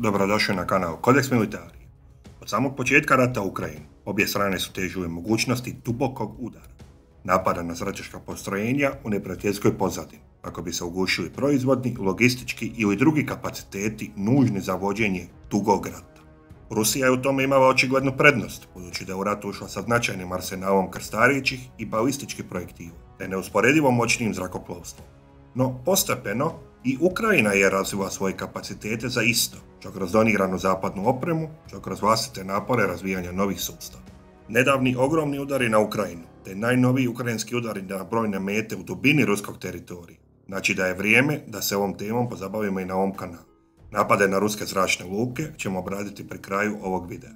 dobrodošli na kanal Codex Militari. Od samog početka rata u Ukrajini, obje strane su težile mogućnosti dubokog udara, napada na zračaška postrojenja u neprijateljskoj pozadini, kako bi se ugušili proizvodni, logistički ili drugi kapaciteti nužni za vođenje dugog rata. Rusija je u tome imala očiglednu prednost, budući da je u ratu ušla sa značajnim arsenalom krstarećih i balističkih projektiva, te neusporedivo moćnim zrakoplovstvom. No, postepeno, i Ukrajina je razvila svoje kapacitete za isto, što kroz doniranu zapadnu opremu, što kroz vlastite napore razvijanja novih sustava. Nedavni ogromni udari na Ukrajinu, te najnoviji ukrajinski udari na brojne mete u dubini ruskog teritorija, znači da je vrijeme da se ovom temom pozabavimo i na ovom kanalu. Napade na ruske zračne luke ćemo obraditi pri kraju ovog videa.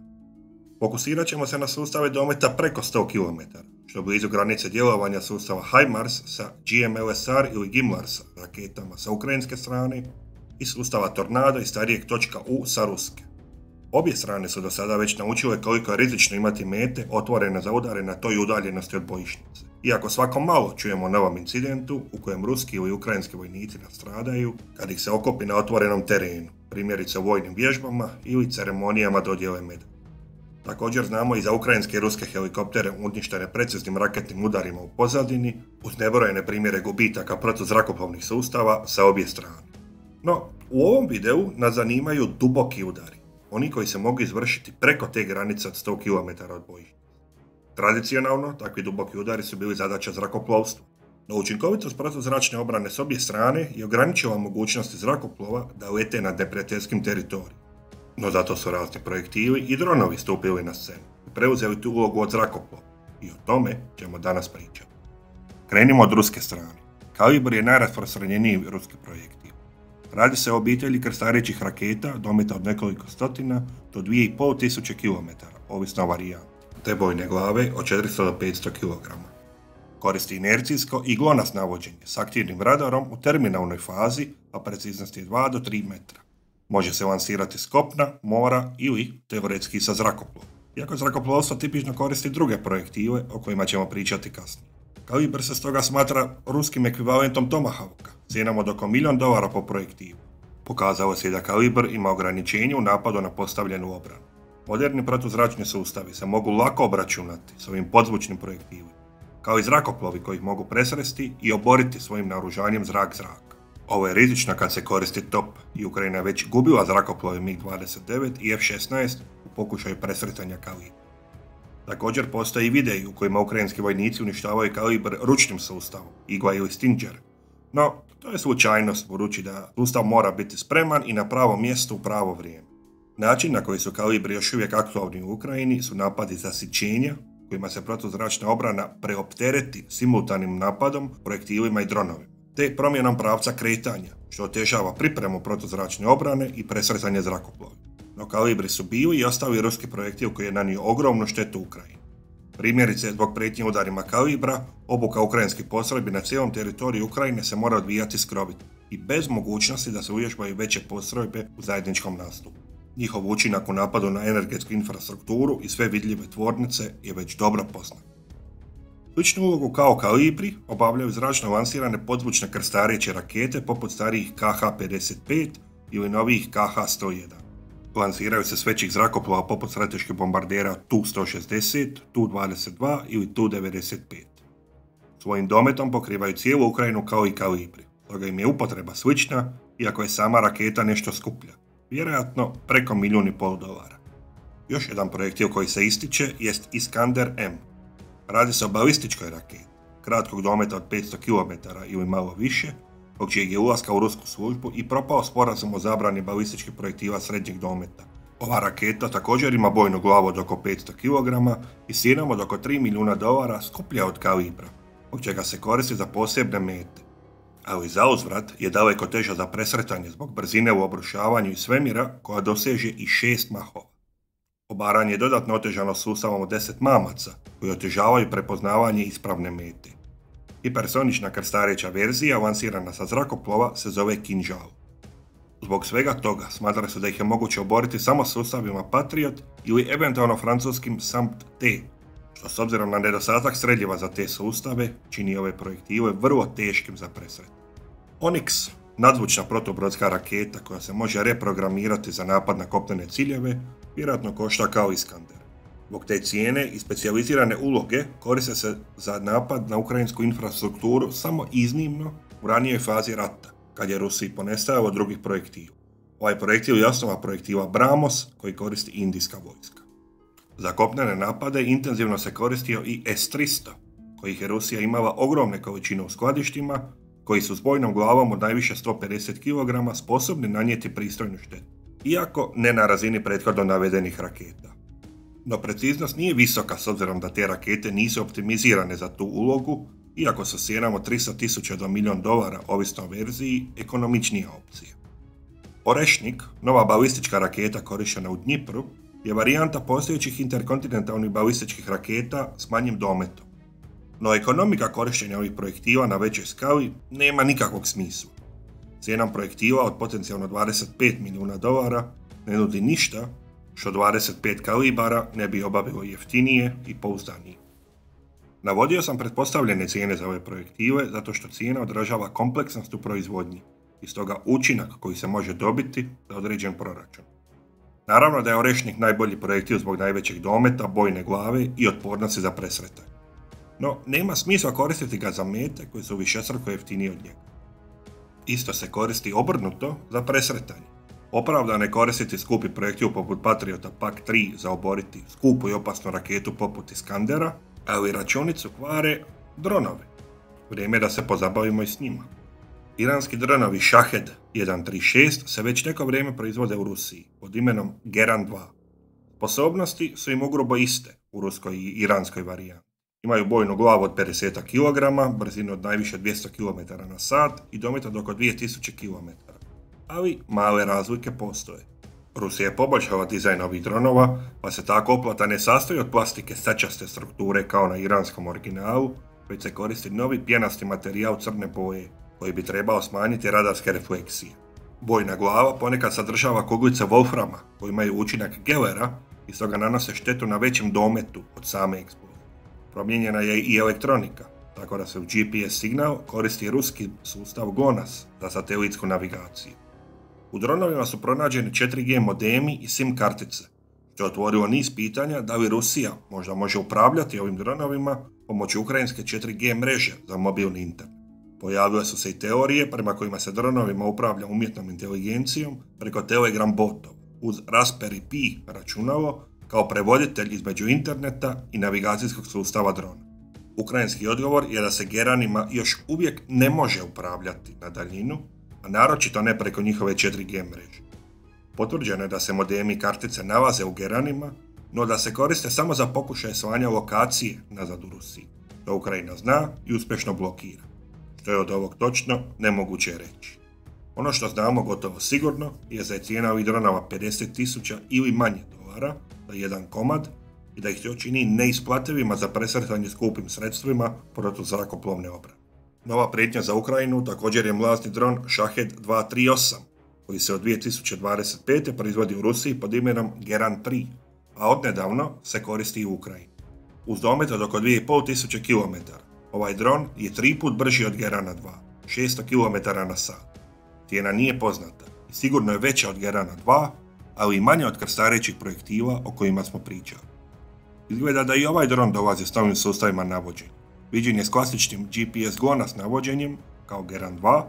Fokusirat ćemo se na sustave dometa preko 100 km, što blizu granice djelovanja sustava HIMARS sa GMLSR ili GIMLARS raketama sa ukrajinske strane i sustava Tornado i starijeg .U sa ruske. Obje strane su do sada već naučile koliko je rizično imati mete otvorene za udare na toj udaljenosti od bojišnice. Iako svako malo čujemo o novom incidentu u kojem ruski ili ukrajinski vojnici nastradaju kad ih se okopi na otvorenom terenu, primjerice u vojnim vježbama ili ceremonijama dodjele medalja. Također znamo i za ukrajinske i ruske helikoptere uništene preciznim raketnim udarima u pozadini, uz nebrojene primjere gubitaka protuzrakoplovnih sustava sa obje strane. No, u ovom videu nas zanimaju duboki udari, oni koji se mogu izvršiti preko te granice od 100 km od bojišnice. Tradicionalno, takvi duboki udari su bili zadaća zrakoplovstva, no učinkovitost protuzračne obrane s obje strane je ograničila mogućnosti zrakoplova da lete nad neprijateljskim teritorijom. No zato su razni projektili i dronovi stupili na scenu i preuzeli tu ulogu od zrakoplova i o tome ćemo danas pričati. Krenimo od ruske strane. Kalibr je najrasprostranjeniji ruski projektil. Radi se o obitelji krstarećih raketa dometa od nekoliko stotina do 2500 km, ovisno o varijanti, te bojne glave od 400 do 500 kg. Koristi inercijsko i GLONASS navođenje s aktivnim radarom u terminalnoj fazi, a preciznost je 2 do 3 metra. Može se lansirati s kopna, mora ili teoretski sa zrakoplovom. Iako zrakoplovstvo tipično koristi druge projektile o kojima ćemo pričati kasnije. Kalibr se stoga smatra ruskim ekvivalentom Tomahawka, cijenom od oko $1 milion po projektilu. Pokazalo se da kalibr ima ograničenje u napadu na postavljenu obranu. Moderni protuzračni sustavi se mogu lako obračunati s ovim podzvučnim projektilima, kao i zrakoplovi koji ih mogu presresti i oboriti svojim naoružanjem zrak-zrak. Ovo je rizično kad se koristi top i Ukrajina je već gubila zrakoplove MiG-29 i F-16 u pokušaju presretanja kalibra. Također postoje i videi u kojima ukrajinski vojnici uništavaju kalibr ručnim sustavom, Igla ili Stinger. No, to je slučajnost budući da sustav mora biti spreman i na pravom mjestu u pravo vrijeme. Način na koji su kalibri još uvijek aktualni u Ukrajini su napadi zasićenja, kojima se protuzračna obrana preoptereti simultanim napadom, projektilima i dronovima, te promjenom pravca kretanja, što otežava pripremu protuzračne obrane i presretanje zrakoplova. No kalibri su bili i ostali ruski projektil koji je nanio ogromnu štetu Ukrajini. Primjerice, zbog prijetnje udarima kalibra, obuka ukrajinskih postrojbi na cijelom teritoriju Ukrajine se mora odvijati skrovito i bez mogućnosti da se uvježbaju veće postrojbe u zajedničkom nastupu. Njihov učinak u napadu na energetsku infrastrukturu i sve vidljive tvornice je već dobro poznat. Sličnu ulogu kao kalibri obavljaju zračno lansirane podzvučne krstareće rakete poput starijih KH-55 ili novijih KH-101. Lansiraju se s većih zrakoplova poput strateških bombardera Tu-160, Tu-22 ili Tu-95. Svojim dometom pokrivaju cijelu Ukrajinu kao i kalibri, stoga im je upotreba slična, iako je sama raketa nešto skuplja, vjerojatno preko $1,5 milijuna. Još jedan projektil koji se ističe jest Iskander-M. Radi se o balističkoj raketi, kratkog dometa od 500 km ili malo više, zbog čijeg je ulaska u rusku službu i propao sporazum o zabrani balističkih projektila srednjeg dometa. Ova raketa također ima bojnu glavu od oko 500 kg i cijenom od oko $3 milijuna skuplja od kalibra, zbog čega se koristi za posebne mete. Ali zauzvrat je daleko teža za presretanje zbog brzine u obrušavanju iz svemira koja doseže i 6 mahova. Obaranje je dodatno otežano sustavom od 10 mamaca koji otežavaju prepoznavanje ispravne mete. Hipersonična krstareća verzija lansirana sa zrakoplova se zove Kinžal. Zbog svega toga smatra se da ih je moguće oboriti samo sustavima Patriot ili eventualno francuskim SAMP-T, što s obzirom na nedostatak streljiva za te sustave čini ove projektile vrlo teškim za presret. Onyx Nadzvučna protubrodska raketa koja se može reprogramirati za napad na kopnene ciljeve vjerojatno košta kao Iskander. Zbog te cijene i specijalizirane uloge koriste se za napad na ukrajinsku infrastrukturu samo iznimno u ranijoj fazi rata, kad je Rusiji ponestajalo drugih projektila. Ovaj projektil je osnova projektila Brahmos koji koristi indijska vojska. Za kopnene napade intenzivno se koristio i S-300, kojih je Rusija imala ogromne količine u skladištima, koji su s bojnom glavom od najviše 150 kg sposobni nanijeti pristojnu štetu, iako ne na razini prethodno navedenih raketa. No preciznost nije visoka s obzirom da te rakete nisu optimizirane za tu ulogu, iako su cijenom od $300,000 do $1.000.000 ovisno o verziji ekonomičnija opcija. Orešnik, nova balistička raketa korištena u Dnjipru, je varijanta postojećih interkontinentalnih balističkih raketa s manjim dometom. No ekonomika korištenja ovih projektila na većoj skali nema nikakvog smisla. Cijenom projektila od potencijalno $25 milijuna ne nudi ništa što 25 kalibara ne bi obavilo jeftinije i pouzdanije. Navodio sam pretpostavljene cijene za ove projektile zato što cijena odražava kompleksnost u proizvodnji i stoga učinak koji se može dobiti za određen proračun. Naravno da je Orešnik najbolji projektil zbog najvećeg dometa, bojne glave i otpornosti za presretanje. No, nema smisla koristiti ga za mete koje su višestruko jeftinije od njega. Isto se koristi obrnuto za presretanje. Opravdano je koristiti skupi projektil poput Patriota PAK-3 za oboriti skupu i opasnu raketu poput Iskandera, ali računicu kvare dronovi. Vrijeme je da se pozabavimo i s njima. Iranski dronovi Shahed 136 se već neko vrijeme proizvode u Rusiji pod imenom Geran 2. Sposobnosti su im ugrubo iste u ruskoj i iranskoj varijanti. Imaju bojnu glavu od 50 kg, brzinu od najviše 200 km/h i domet od oko 2000 km. Ali male razlike postoje. Rusija je poboljšala dizajn ovih dronova, pa se tako oplata ne sastoji od plastike sečaste strukture kao na iranskom originalu, već se koristi novi pjenasti materijal crne boje, koji bi trebao smanjiti radarske refleksije. Bojna glava ponekad sadržava kuglice wolframa, koji imaju učinak Gellera i stoga nanose štetu na većem dometu od same eksplozije. Promijenjena je i elektronika, tako da se u GPS signal koristi ruski sustav GLONASS za satelitsku navigaciju. U dronovima su pronađeni 4G modemi i SIM kartice, što je otvorilo niz pitanja da li Rusija možda može upravljati ovim dronovima pomoću ukrajinske 4G mreže za mobilni internet. Pojavile su se i teorije prema kojima se dronovima upravlja umjetnom inteligencijom preko Telegram botova uz Raspberry Pi računalo kao prevoditelj između interneta i navigacijskog sustava drona. Ukrajinski odgovor je da se Geranima još uvijek ne može upravljati na daljinu, a naročito ne preko njihove 4G mreže. Potvrđeno je da se modemi i kartice nalaze u Geranima, no da se koriste samo za pokušaje slanja lokacije nazad u Rusiji. To Ukrajina zna i uspješno blokira. Što je od ovog točno, nemoguće je reći. Ono što znamo gotovo sigurno je da je cijena ovih dronova $50,000 ili manje dolara za jedan komad i da ih to čini neisplativima za presretanje skupim sredstvima protuzrakoplovne obrane. Nova prijetnja za Ukrajinu također je mlazni dron Shahed 238, koji se od 2025. proizvodi u Rusiji pod imenom Geran 3, a odnedavno se koristi i u Ukrajini. Uz domet od oko 2500 km, ovaj dron je 3 put brži od Gerana 2, 600 km/h. Cijena nije poznata i sigurno je veća od Gerana 2, ali i manja od krstarećih projektila o kojima smo pričali. Izgleda da i ovaj dron dolazi s novim sustavima navođenja. Viđen je s klasičnim GPS GLONASS navođenjem, kao Geran 2,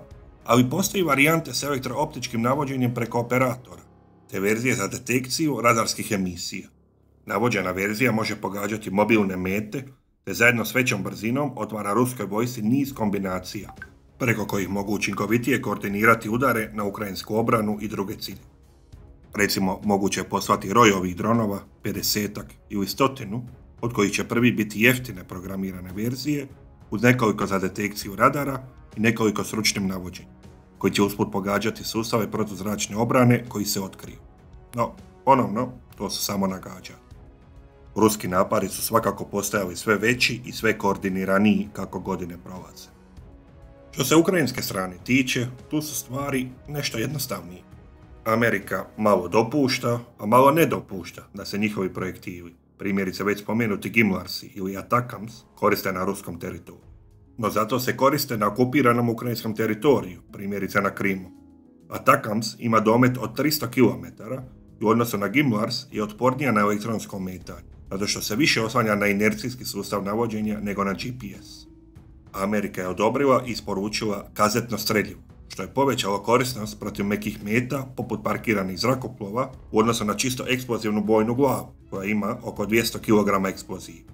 ali postoji varijante s elektrooptičkim navođenjem preko operatora, te verzije za detekciju radarskih emisija. Navođena verzija može pogađati mobilne mete, te zajedno s većom brzinom otvara ruskoj vojsci niz kombinacija, preko kojih mogu učinkovitije koordinirati udare na ukrajinsku obranu i druge cilje. Recimo, moguće je poslati roj ovih dronova, 50 ili 100, od kojih će prvi biti jeftine programirane verzije, uz nekoliko za detekciju radara i nekoliko s ručnim navođenjem, koji će usput pogađati sustave protuzračne obrane koji se otkriju. No, ponovno, to su samo nagađanja. Ruski napadi su svakako postajali sve veći i sve koordiniraniji kako godine prolaze. Što se ukrajinske strane tiče, tu su stvari nešto jednostavnije. Amerika malo dopušta, a malo ne dopušta da se njihovi projektili, primjerice već spomenuti Gimlarsi ili Atakams, koriste na ruskom teritoriju. no zato se koriste na okupiranom ukrajinskom teritoriju, primjerice na Krimu. Atakams ima domet od 300 km i u odnosu na GIMARS je otpornija na elektronsko ometanje, zato što se više oslanja na inercijski sustav navođenja nego na GPS. Amerika je odobrila i isporučila kazetno streljivo, što je povećalo korisnost protiv mekih meta poput parkiranih zrakoplova u odnosu na čisto eksplozivnu bojnu glavu, koja ima oko 200 kg eksploziva.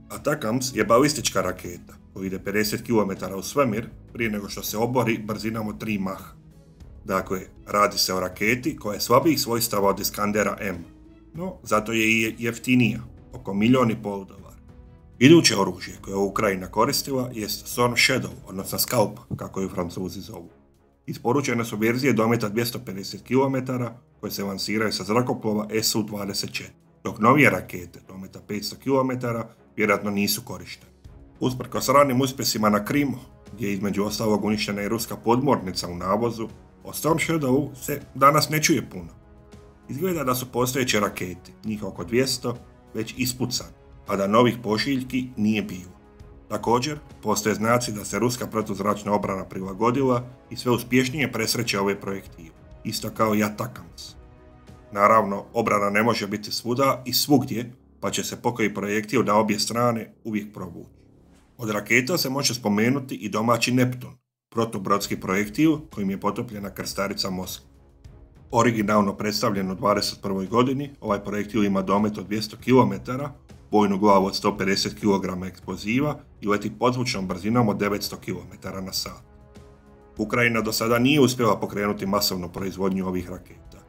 Atakams je balistička raketa koja ide 50 km u svemir prije nego što se obori brzinom od 3 maha. Dakle, radi se o raketi koja je slabijih svojstava od Iskandera M, no zato je i jeftinija, oko $1,5 milijuna. Iduće oružje koje je Ukrajina koristila jest Storm Shadow, odnosno Scalp, kako ju Francuzi zovu. Isporučene su verzije dometa 250 km koje se lansiraju sa zrakoplova Su-24, dok novije rakete dometa 500 km vjerojatno nisu korištene. Usprkos ranim uspjesima na Krimu, gdje je između ostalog uništena i ruska podmornica u navozu, o Storm Shadowu se danas ne čuje puno. Izgleda da su postojeće rakete, njih oko 200, već ispucane, a da novih pošiljki nije bilo. Također, postoje znaci da se ruska protuzračna obrana prilagodila i sve uspješnije presreće ove projektile, isto kao i Atakams. Naravno, obrana ne može biti svuda i svugdje, pa će se pokoji projektil na obje strane uvijek provući. Od raketa se može spomenuti i domaći Neptun, protubrodski projektil kojim je potopljena krstarica Moskva. Originalno predstavljen u 21. godini, ovaj projektil ima domet od 200 km, bojnu glavu od 150 kg eksploziva i leti podzvučnom brzinom od 900 km na sat. Ukrajina do sada nije uspjela pokrenuti masovnu proizvodnju ovih raketa,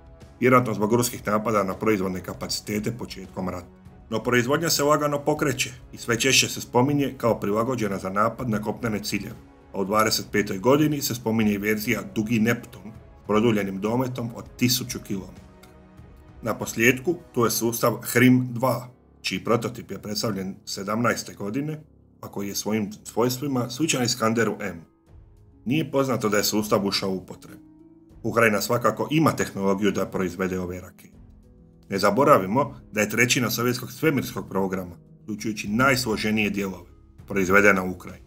vjerojatno zbog ruskih napada na proizvodne kapacitete početkom rata. No proizvodnja se lagano pokreće i sve češće se spominje kao prilagođena za napad na kopnene ciljeve, a u 25. godini se spominje i verzija Dugi Neptun s produljenim dometom od 1000 km. Na posljedku tu je sustav HRIM-2, čiji prototip je predstavljen 17. godine, a koji je svojim svojstvima sličan Iskanderu M. Nije poznato da je sustav ušao u upotrebu. Ukrajina svakako ima tehnologiju da proizvede ove rakete. Ne zaboravimo da je trećina sovjetskog svemirskog programa, uključujući najsloženije dijelove, proizvedena u Ukrajini.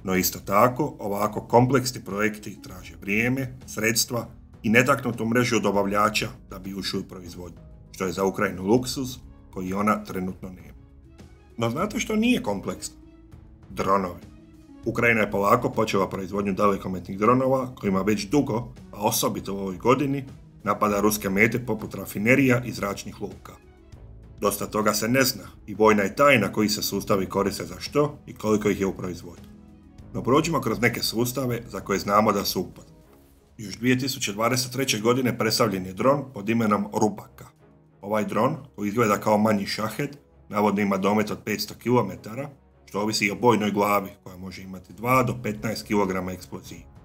No isto tako, ovako kompleksni projekti traže vrijeme, sredstva i netaknutu mrežu dobavljača da bi ušli u proizvodnju, što je za Ukrajinu luksuz koji ona trenutno nema. No znate što nije kompleksno? Dronovi. Ukrajina je polako počela proizvodnju dalekometnih dronova kojima već dugo, a osobito u ovoj godini, napada ruske mete poput rafinerija i zračnih luka. Dosta toga se ne zna i vojna je tajna koji se sustavi koriste za što i koliko ih je u proizvodnju. No prođimo kroz neke sustave za koje znamo da su upotrebni. Još 2023. godine predstavljen je dron pod imenom Rubaka. Ovaj dron, koji izgleda kao manji šahed, navodno ima domet od 500 km, što ovisi i o bojnoj glavi koja može imati 2 do 15 kg eksploziva.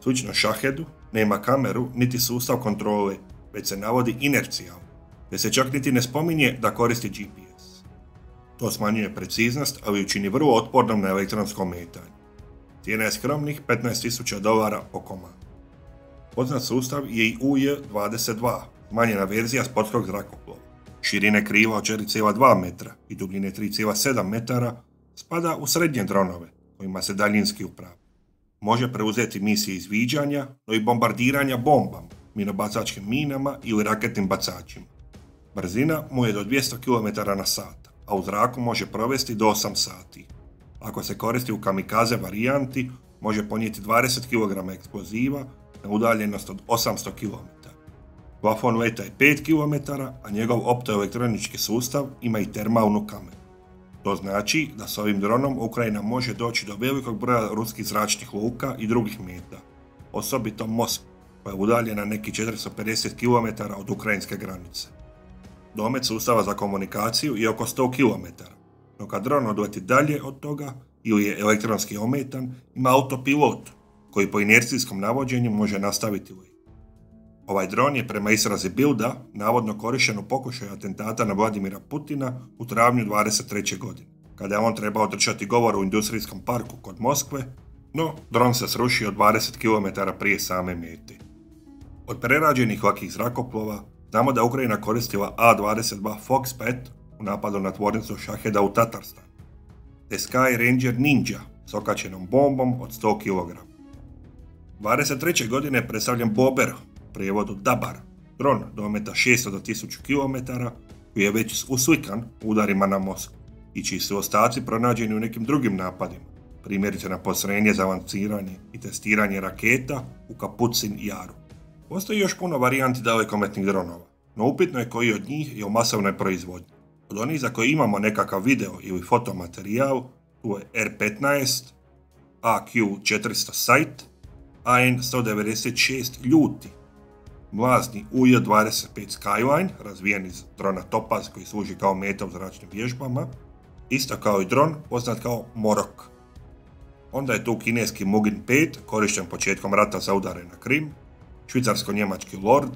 Slično šahedu, nema kameru niti sustav kontrole, već se navodi inercijalno, te se čak niti ne spominje da koristi GPS. To smanjuje preciznost, ali ju čini vrlo otpornom na elektronsko ometanje. Cijena je skromnih $15,000 po komadu. Poznat sustav je i UJ-22, smanjena verzija sportskog zrakoplova. Širine krila od 4,2 metra i dubljine 3,7 metara spada u srednje dronove, kojima se daljinski upravlja. Može preuzeti misije izviđanja, no i bombardiranja bombama, minobacačkim minama ili raketnim bacačima. Brzina mu je do 200 km na sat, a u zraku može provesti do 8 sati. Ako se koristi u kamikaze varijanti, može ponijeti 20 kg eksploziva na udaljenost od 800 km. Plafon leta je 5 km, a njegov optoelektronički sustav ima i termalnu kameru. To znači da s ovim dronom Ukrajina može doći do velikog broja ruskih zračnih luka i drugih meta, osobito Moskva, koja je udaljena neki 450 km od ukrajinske granice. Domet sustava za komunikaciju je oko 100 km, no kad dron odleti dalje od toga ili je elektronski ometan, ima autopilot koji po inercijskom navođenju može nastaviti let. Ovaj dron je prema izrazi Bilda navodno korišten u pokušaju atentata na Vladimira Putina u travnju 23. godine, kada je on trebao držati govor u industrijskom parku kod Moskve, no dron se srušio 20 km prije same mete. Od prerađenih lakih zrakoplova znamo da Ukrajina koristila A-22 Foxbat u napadu na tvornicu šaheda u Tatarstanu, te Sky Ranger Ninja s okačenom bombom od 100 kg. 23. godine je predstavljen Bober, u prijevodu Dabar, dron dometa 600 do 1000 km, koji je već uslikan udarima na Moskvu i čiji su ostaci pronađeni u nekim drugim napadima, primjerice na postrojenje za lanciranje i testiranje raketa u Kapucin Jaru. Postoji još puno varijanti dalekometnih dronova, no upitno je koji od njih je u masovnoj proizvodnji. Od onih za koje imamo nekakav video ili fotomaterijal, tu je R-15, AQ-400 Sight, AN-196 Ljuti, mlazni UJ-25 Skyline, razvijen iz drona Topaz koji služi kao meta u zračnim vježbama, isto kao i dron poznat kao Morok. Onda je tu kineski Mugin 5, korišten početkom rata za udare na Krim, švicarsko-njemački Lord,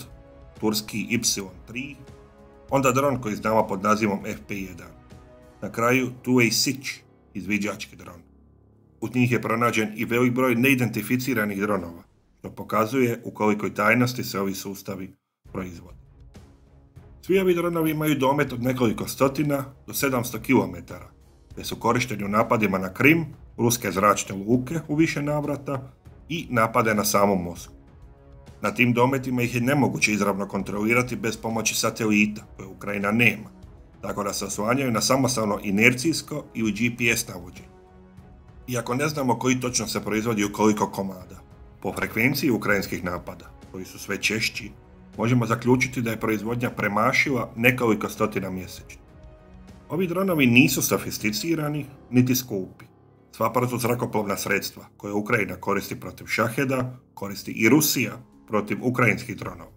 turski Y-3, onda dron koji znamo pod nazivom FP-1. Na kraju Tuwei Sich, izviđački dron. Uz njih je pronađen i velik broj neidentificiranih dronova, što pokazuje u kolikoj tajnosti se ovi sustavi proizvode. Svi ovi dronovi imaju domet od nekoliko stotina do 700 km, te su korišteni u napadima na Krim, ruske zračne luke u više navrata i napade na samu Moskvu. Na tim dometima ih je nemoguće izravno kontrolirati bez pomoći satelita, koje Ukrajina nema, tako da se oslanjaju na samostalno inercijsko ili GPS navođenje. Iako ne znamo koji točno se proizvodi u koliko komada, po frekvenciji ukrajinskih napada, koji su sve češći, možemo zaključiti da je proizvodnja premašila nekoliko stotina mjesečno. Ovi dronovi nisu sofisticirani niti skupi. Sva protuzrakoplovna sredstva koje Ukrajina koristi protiv šaheda, koristi i Rusija protiv ukrajinskih dronova.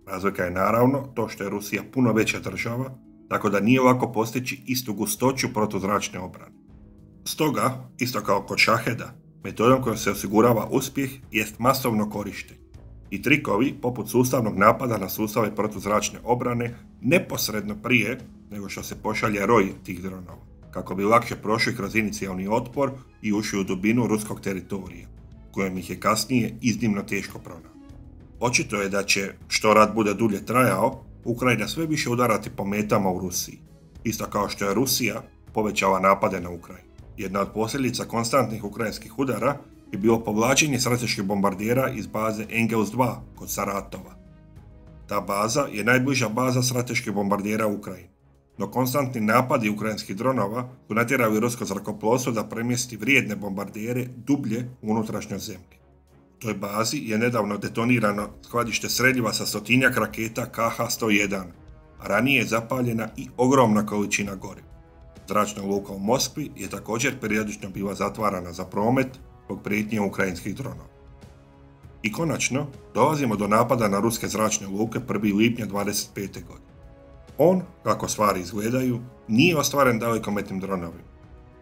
Razlika je naravno to što je Rusija puno veća država, tako da nije lako postići istu gustoću protuzračne obrane. Stoga, isto kao kod šaheda, metodom kojom se osigurava uspjeh jest masovno korištenje i trikovi poput sustavnog napada na sustave protuzračne obrane neposredno prije nego što se pošalje roj tih dronova, kako bi lakše prošli kroz inicijalni otpor i ušli u dubinu ruskog teritorija, kojem ih je kasnije iznimno teško pronaći. Očito je da će, što rat bude dulje trajao, Ukrajina sve više udarati po metama u Rusiji, isto kao što je Rusija povećala napade na Ukrajinu. Jedna od posljedica konstantnih ukrajinskih udara je bilo povlačenje strateških bombardera iz baze Engels 2 kod Saratova. Ta baza je najbliža baza strateških bombardera u Ukrajini, no konstantni napadi ukrajinskih dronova su natjerali rusko zrakoplovstvo da premjesti vrijedne bombardere dublje u unutrašnjoj zemlji. U toj bazi je nedavno detonirano skladište streljiva sa 100-tinjak raketa KH-101, a ranije je zapaljena i ogromna količina goriva. Zračna luka u Moskvi je također periodično bila zatvarana za promet zbog prijetnje ukrajinskih dronova. I konačno, dolazimo do napada na ruske zračne luke 1. lipnja 1925. godine. On, kako stvari izgledaju, nije ostvaren dalekometnim dronovima,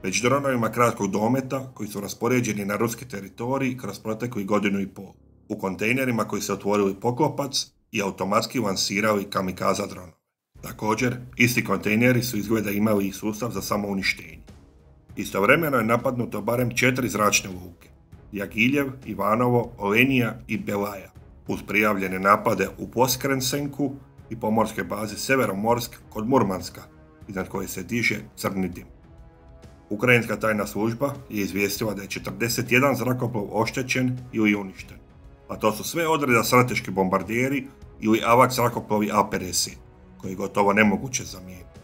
već dronovima kratkog dometa koji su raspoređeni na ruski teritorij kroz proteklih godinu i pol, u kontejnerima koji se otvorili poklopac i automatski lansirali kamikaza dronove. Također, isti kontejneri su izgleda imali i sustav za samouništenje. Istovremeno je napadnuto barem 4 zračne luke, Jagiljev, Ivanovo, Olenija i Belaja, uz prijavljene napade u Poskrensenku i pomorske baze Severomorsk kod Murmanska, iznad koje se diže crni dim. Ukrajinska tajna služba je izvijestila da je 41 zrakoplov oštećen ili uništen, a to su sve odreda strateški bombarderi ili AWACS zrakoplovi A-50, koji je gotovo nemoguće zamijeniti.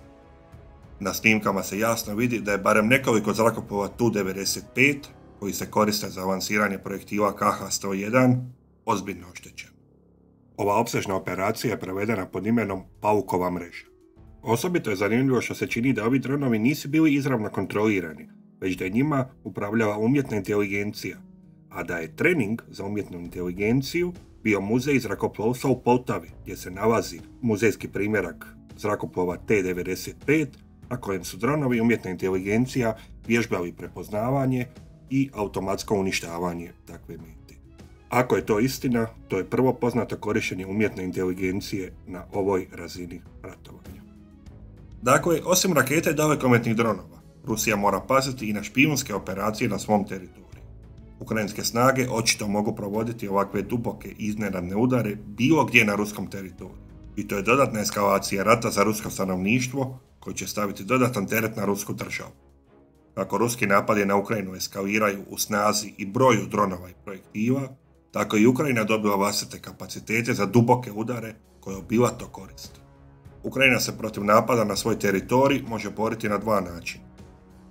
Na snimkama se jasno vidi da je barem nekoliko zrakoplova Tu-95, koji se koriste za lansiranje projektila KH-101, ozbiljno oštećen. Ova opsežna operacija je provedena pod imenom Paukova mreža. Osobito je zanimljivo što se čini da ovi dronovi nisu bili izravno kontrolirani, već da je njima upravljala umjetna inteligencija, a da je trening za umjetnu inteligenciju bio muzej zrakoplovstva u Poltavi, gdje se nalazi muzejski primjerak zrakoplova T-95, na kojem su dronovi umjetna inteligencija vježbali prepoznavanje i automatsko uništavanje takve mete. Ako je to istina, to je prvo poznato korištenje umjetne inteligencije na ovoj razini ratovanja. Dakle, osim raketa i dalekometnih dronova, Rusija mora paziti i na špijunske operacije na svom teritoriju. Ukrajinske snage očito mogu provoditi ovakve duboke iznenadne udare bilo gdje na ruskom teritoriju. I to je dodatna eskalacija rata za rusko stanovništvo koji će staviti dodatan teret na rusku državu. Kako ruski napadi na Ukrajinu eskaliraju u snazi i broju dronova i projektiva, tako i Ukrajina dobiva vlastite kapacitete za duboke udare koje obilato koristi. Ukrajina se protiv napada na svoj teritorij može boriti na dva načina.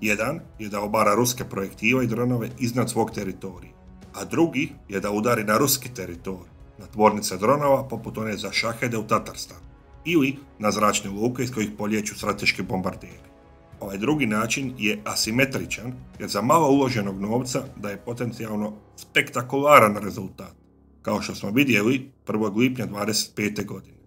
Jedan je da obara ruske projektive i dronove iznad svog teritorija, a drugi je da udari na ruski teritorij, na tvornice dronova poput one za Šahede u Tatarstanu, ili na zračne luke iz kojih polijeću strateški bombarderi. Ovaj drugi način je asimetričan jer za malo uloženog novca daje potencijalno spektakularan rezultat, kao što smo vidjeli 1. lipnja 25. godine.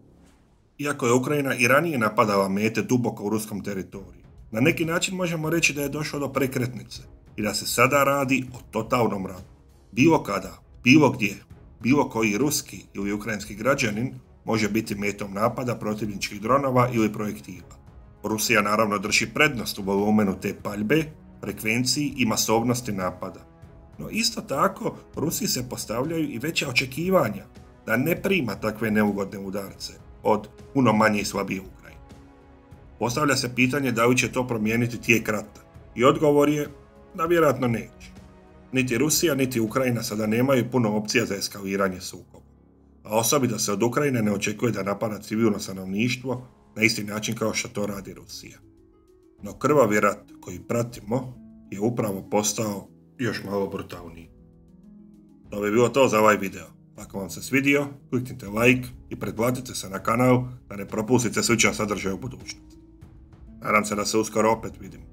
Iako je Ukrajina i ranije napadala mete duboko u ruskom teritoriju, na neki način možemo reći da je došlo do prekretnice i da se sada radi o totalnom ratu. Bilo kada, bilo gdje, bilo koji ruski ili ukrajinski građanin može biti metom napada protivničkih dronova ili projektiva. Rusija naravno drži prednost u volumenu te paljbe, frekvenciji i masovnosti napada. No isto tako, Rusiji se postavljaju i veća očekivanja da ne prima takve neugodne udarce od puno manje i slabije Ukrajine. Postavlja se pitanje da li će to promijeniti tijek rata i odgovor je da vjerojatno neće. Niti Rusija niti Ukrajina sada nemaju puno opcija za eskaliranje sukoba, a osobito se od Ukrajine ne očekuje da napada civilno stanovništvo na isti način kao što to radi Rusija. No krvavi rat koji pratimo je upravo postao još malo brutalniji. To bi bilo to za ovaj video. Ako vam se svidio, kliknite like i pretplatite se na kanal da ne propustite sličan sadržaj u budućnosti. Nadam se da se uskoro opet vidimo.